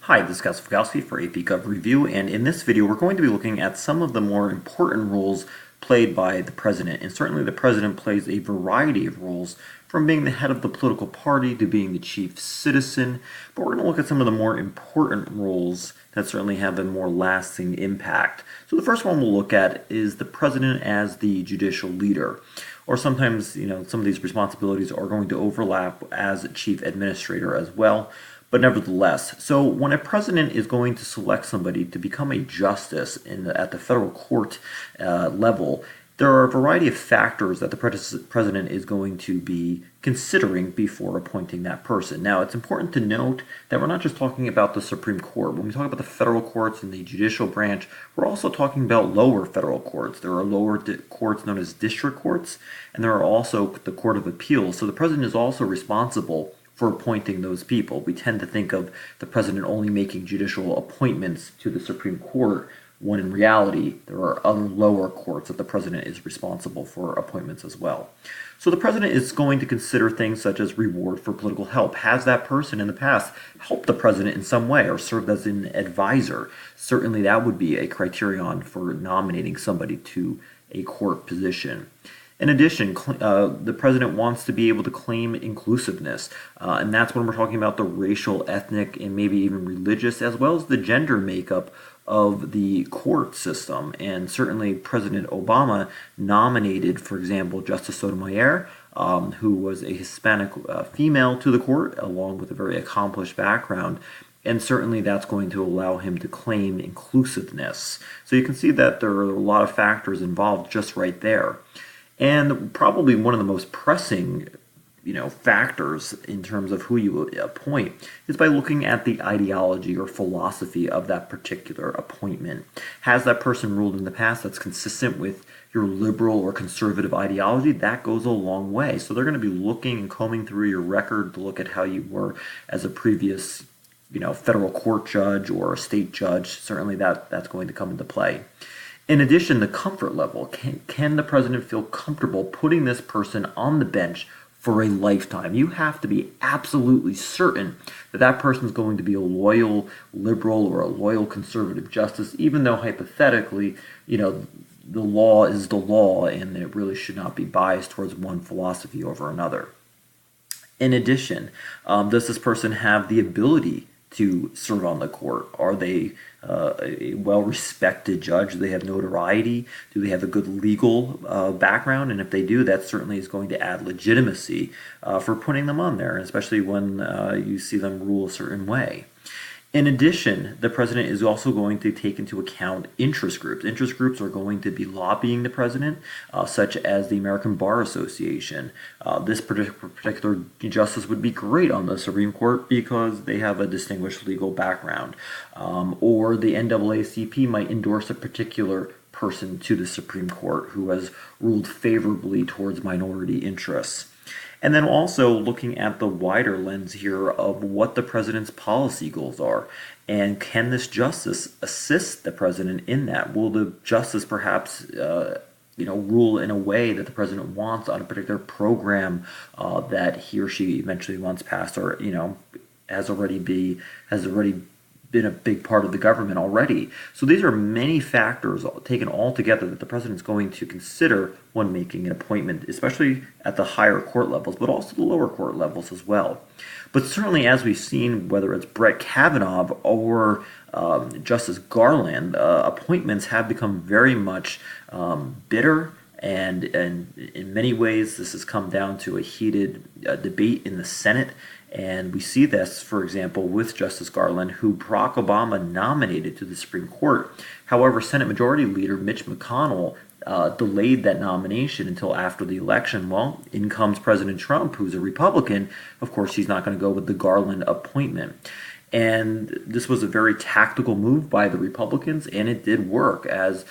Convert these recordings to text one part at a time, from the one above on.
Hi, this is Kowski for AP Gov Review, and in this video we're going to be looking at some of the more important roles played by the president. And certainly the president plays a variety of roles, from being the head of the political party to being the chief citizen. But we're going to look at some of the more important roles that certainly have a more lasting impact. So the first one we'll look at is the president as the judicial leader. Or sometimes, some of these responsibilities are going to overlap as chief administrator as well. But nevertheless, so when a president is going to select somebody to become a justice at the federal court level, there are a variety of factors that the president is going to be considering before appointing that person. Now, it's important to note that we're not just talking about the Supreme Court. When we talk about the federal courts and the judicial branch, we're also talking about lower federal courts. There are lower courts known as district courts, and there are also the Court of Appeals. So the president is also responsible for appointing those people. We tend to think of the president only making judicial appointments to the Supreme Court, when in reality there are other lower courts that the president is responsible for appointments as well. So the president is going to consider things such as reward for political help. Has that person in the past helped the president in some way or served as an advisor? Certainly that would be a criterion for nominating somebody to a court position. In addition, the president wants to be able to claim inclusiveness, and that's when we're talking about the racial, ethnic, and maybe even religious, as well as the gender makeup of the court system. And certainly President Obama nominated, for example, Justice Sotomayor, who was a Hispanic female, to the court, along with a very accomplished background. And certainly that's going to allow him to claim inclusiveness. So you can see that there are a lot of factors involved just right there. And probably one of the most pressing, factors in terms of who you appoint is by looking at the ideology or philosophy of that particular appointment. Has that person ruled in the past that's consistent with your liberal or conservative ideology? That goes a long way. So they're going to be looking and combing through your record to look at how you were as a previous, federal court judge or a state judge. Certainly that's going to come into play. In addition, the comfort level. Can the president feel comfortable putting this person on the bench for a lifetime? You have to be absolutely certain that that person is going to be a loyal liberal or a loyal conservative justice, even though hypothetically, the law is the law and it really should not be biased towards one philosophy over another. In addition, does this person have the ability to serve on the court? Are they a well-respected judge? Do they have notoriety? Do they have a good legal background? And if they do, that certainly is going to add legitimacy for putting them on there, especially when you see them rule a certain way. In addition, the president is also going to take into account interest groups. Interest groups are going to be lobbying the president, such as the American Bar Association. This particular justice would be great on the Supreme Court because they have a distinguished legal background. Or the NAACP might endorse a particular person to the Supreme Court who has ruled favorably towards minority interests. And then also looking at the wider lens here of what the president's policy goals are. And can this justice assist the president in that? Will the justice perhaps rule in a way that the president wants on a particular program that he or she eventually wants passed, or has already been a big part of the government already. So these are many factors taken all together that the president's going to consider when making an appointment, especially at the higher court levels, but also the lower court levels as well. But certainly, as we've seen, whether it's Brett Kavanaugh or Justice Garland, appointments have become very much bitter. And in many ways, this has come down to a heated debate in the Senate. And we see this, for example, with Justice Garland, who Barack Obama nominated to the Supreme Court. However, Senate Majority Leader Mitch McConnell delayed that nomination until after the election. Well, in comes President Trump, who's a Republican. Of course, he's not going to go with the Garland appointment. And this was a very tactical move by the Republicans, and it did work, as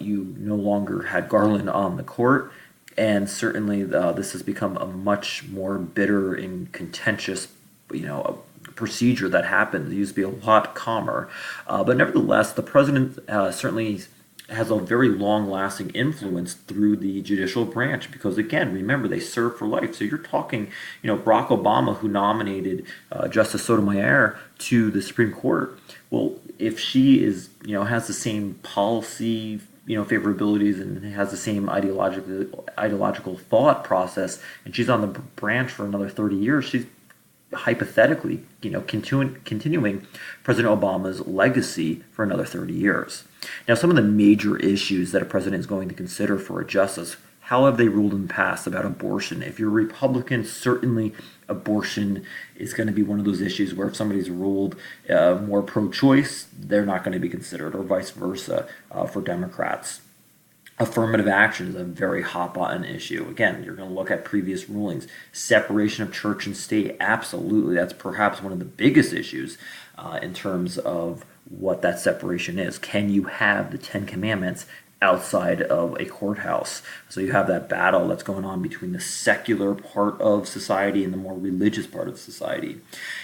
you no longer had Garland on the court. And certainly this has become a much more bitter and contentious, procedure that happened. It used to be a lot calmer. But nevertheless, the president certainly has a very long-lasting influence through the judicial branch because, again, remember, they serve for life. So you're talking, Barack Obama, who nominated Justice Sotomayor to the Supreme Court. Well, if she has the same policy, favorabilities and has the same ideological thought process, and she's on the branch for another 30 years, she's hypothetically, continuing President Obama's legacy for another 30 years. Now, some of the major issues that a president is going to consider for a justice, how have they ruled in the past about abortion? If you're a Republican, certainly abortion is going to be one of those issues where if somebody's ruled more pro-choice, they're not going to be considered, or vice versa for Democrats. Affirmative action is a very hot button issue. Again, you're going to look at previous rulings. Separation of church and state, absolutely. That's perhaps one of the biggest issues in terms of what that separation is. Can you have the Ten Commandments outside of a courthouse? So you have that battle that's going on between the secular part of society and the more religious part of society.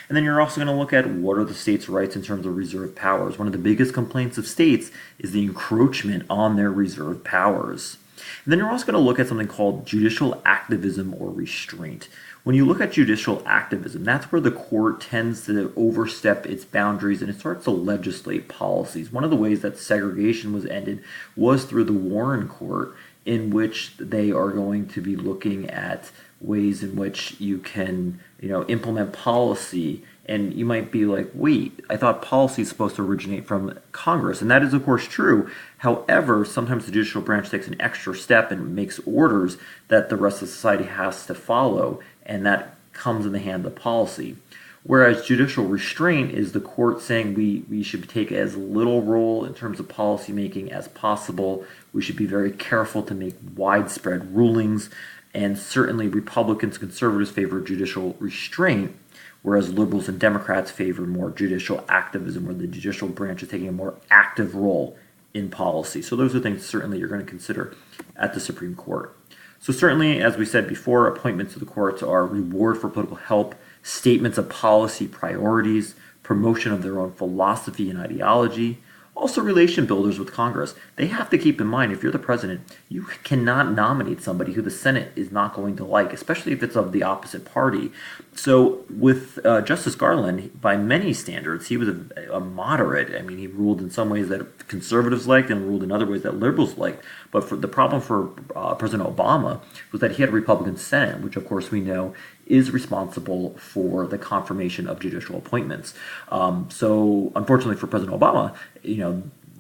And then you're also going to look at what are the states' rights in terms of reserved powers. One of the biggest complaints of states is the encroachment on their reserved powers. And then you're also going to look at something called judicial activism or restraint. When you look at judicial activism, that's where the court tends to overstep its boundaries and it starts to legislate policies. One of the ways that segregation was ended was through the Warren Court, in which they are going to be looking at ways in which you can, implement policy. And you might be like, wait, I thought policy is supposed to originate from Congress. And that is, of course, true. However, sometimes the judicial branch takes an extra step and makes orders that the rest of society has to follow. And that comes in the hand of policy. Whereas judicial restraint is the court saying we should take as little role in terms of policy making as possible. We should be very careful to make widespread rulings. And certainly Republicans, conservatives favor judicial restraint, whereas liberals and Democrats favor more judicial activism, where the judicial branch is taking a more active role in policy. So those are things certainly you're going to consider at the Supreme Court. So certainly, as we said before, appointments to the courts are reward for political help, statements of policy priorities, promotion of their own philosophy and ideology, also relation builders with Congress. They have to keep in mind, if you're the president, you cannot nominate somebody who the Senate is not going to like, especially if it's of the opposite party. So with Justice Garland, by many standards, he was a moderate. I mean, he ruled in some ways that conservatives liked and ruled in other ways that liberals liked. But the problem for President Obama was that he had a Republican Senate, which of course we know is responsible for the confirmation of judicial appointments. So unfortunately for President Obama,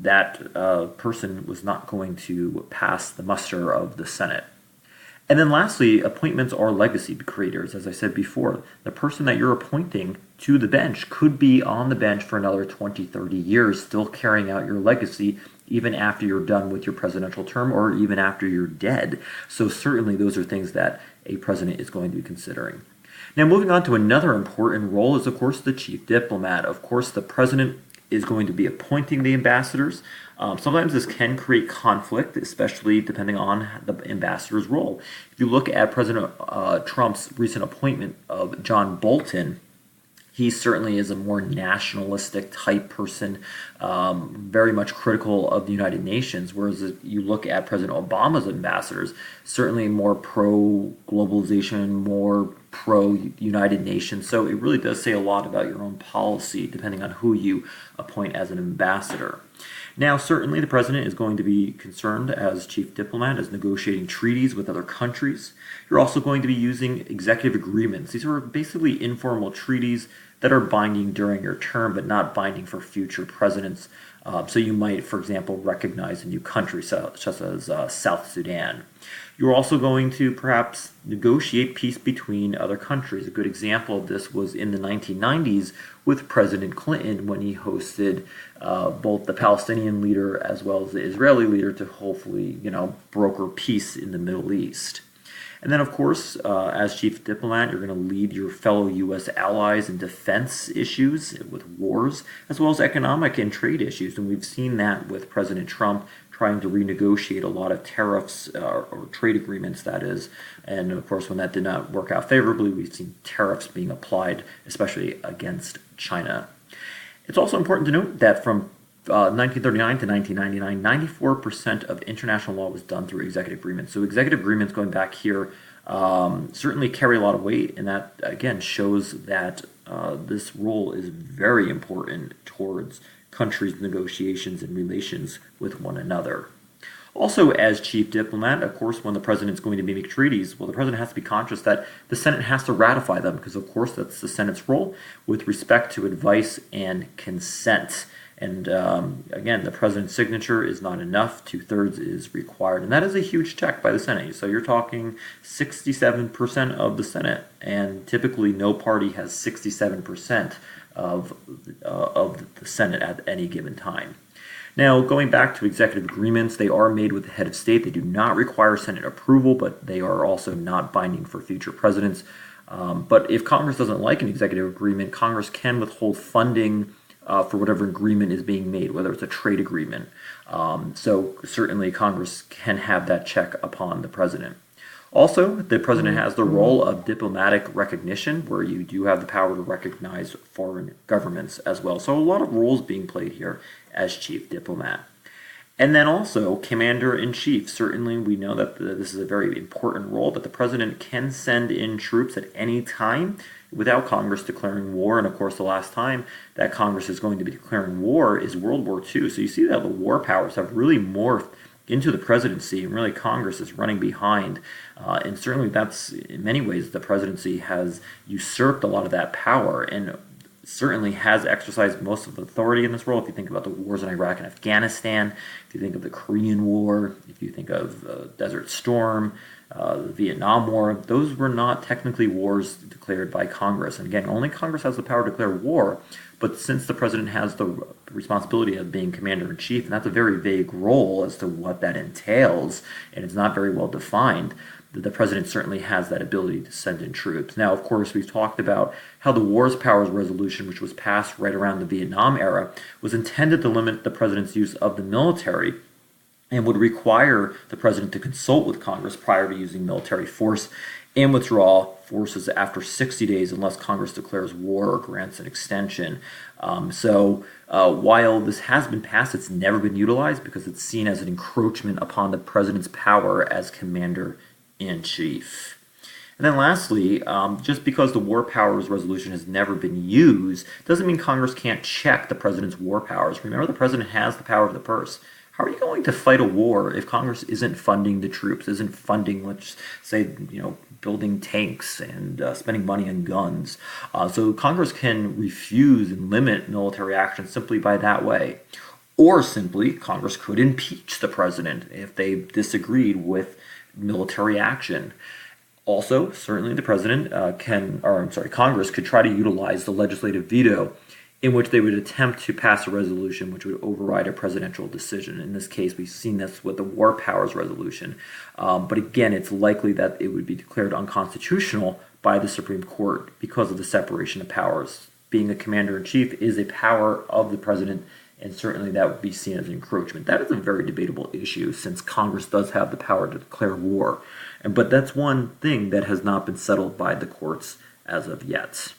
that person was not going to pass the muster of the Senate. And then lastly, appointments are legacy creators. As I said before, the person that you're appointing to the bench could be on the bench for another 20, 30 years, still carrying out your legacy, even after you're done with your presidential term or even after you're dead. So certainly those are things that a president is going to be considering. Now, moving on to another important role is, of course, the chief diplomat. Of course, the president is going to be appointing the ambassadors. Sometimes this can create conflict, especially depending on the ambassador's role. If you look at President Trump's recent appointment of John Bolton, he certainly is a more nationalistic type person, very much critical of the United Nations, whereas if you look at President Obama's ambassadors, certainly more pro-globalization, more pro-United Nations. So it really does say a lot about your own policy, depending on who you appoint as an ambassador. Now, certainly the president is going to be concerned as chief diplomat as negotiating treaties with other countries. You're also going to be using executive agreements. These are basically informal treaties that are binding during your term, but not binding for future presidents. So you might, for example, recognize a new country, such as South Sudan. You're also going to perhaps negotiate peace between other countries. A good example of this was in the 1990s with President Clinton when he hosted both the Palestinian leader as well as the Israeli leader to hopefully, broker peace in the Middle East. And then, of course, as chief diplomat, you're going to lead your fellow U.S. allies in defense issues with wars, as well as economic and trade issues. And we've seen that with President Trump trying to renegotiate a lot of tariffs or trade agreements, that is. And, of course, when that did not work out favorably, we've seen tariffs being applied, especially against China. It's also important to note that from 1939 to 1999, 94% of international law was done through executive agreements. So executive agreements going back here certainly carry a lot of weight, and that, again, shows that this role is very important towards countries' negotiations and relations with one another. Also, as chief diplomat, of course, when the president's going to make treaties, well, the president has to be conscious that the Senate has to ratify them because, of course, that's the Senate's role with respect to advice and consent. And again, the president's signature is not enough. 2/3 is required. And that is a huge check by the Senate. So you're talking 67% of the Senate. And typically no party has 67% of the Senate at any given time. Now, going back to executive agreements, they are made with the head of state. They do not require Senate approval, but they are also not binding for future presidents. But if Congress doesn't like an executive agreement, Congress can withhold funding for whatever agreement is being made, whether it's a trade agreement. So certainly Congress can have that check upon the president. Also, the president has the role of diplomatic recognition, where you do have the power to recognize foreign governments as well. So a lot of roles being played here as chief diplomat. And then also, commander-in-chief. Certainly, we know that this is a very important role, that the president can send in troops at any time without Congress declaring war. And of course, the last time that Congress is going to be declaring war is World War II. So you see that the war powers have really morphed into the presidency, and really Congress is running behind. And certainly that's, in many ways, the presidency has usurped a lot of that power and certainly has exercised most of the authority in this role. If you think about the wars in Iraq and Afghanistan, if you think of the Korean War, if you think of Desert Storm, the Vietnam War, those were not technically wars declared by Congress. And again, only Congress has the power to declare war, but since the president has the responsibility of being commander-in-chief, and that's a very vague role as to what that entails, and it's not very well defined, the president certainly has that ability to send in troops. Now, of course, we've talked about how the Wars Powers Resolution, which was passed right around the Vietnam era, was intended to limit the president's use of the military and would require the president to consult with Congress prior to using military force and withdraw forces after 60 days unless Congress declares war or grants an extension. While this has been passed, it's never been utilized because it's seen as an encroachment upon the president's power as commander-in-chief. And then lastly, just because the War Powers Resolution has never been used doesn't mean Congress can't check the president's war powers. Remember, the president has the power of the purse. How are you going to fight a war if Congress isn't funding the troops, isn't funding, let's say, building tanks and spending money on guns? So Congress can refuse and limit military action simply by that way. Or simply, Congress could impeach the president if they disagreed with military action. Also, certainly the president Congress could try to utilize the legislative veto in which they would attempt to pass a resolution which would override a presidential decision. In this case, we've seen this with the War Powers Resolution. But again, it's likely that it would be declared unconstitutional by the Supreme Court because of the separation of powers. Being a commander-in-chief is a power of the president, and certainly that would be seen as an encroachment. That is a very debatable issue since Congress does have the power to declare war. But that's one thing that has not been settled by the courts as of yet.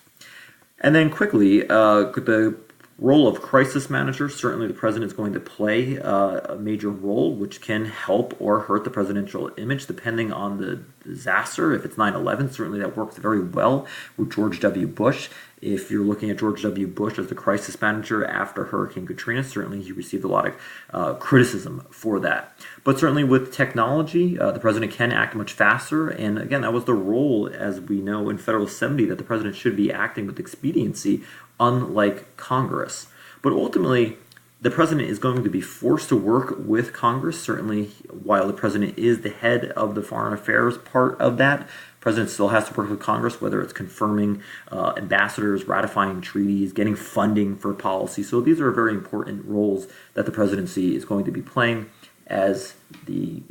And then quickly, the role of crisis manager, certainly the president is going to play a major role, which can help or hurt the presidential image depending on the disaster. If it's 9/11, certainly that works very well with George W. Bush. If you're looking at George W. Bush as the crisis manager after Hurricane Katrina, certainly he received a lot of criticism for that. But certainly with technology, the president can act much faster. And again, that was the role, as we know in Federal 70, that the president should be acting with expediency, unlike Congress. But ultimately, the president is going to be forced to work with Congress. Certainly, while the president is the head of the foreign affairs part of that, the president still has to work with Congress, whether it's confirming ambassadors, ratifying treaties, getting funding for policy. So these are very important roles that the presidency is going to be playing as the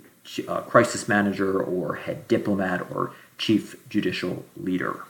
crisis manager or head diplomat or chief judicial leader.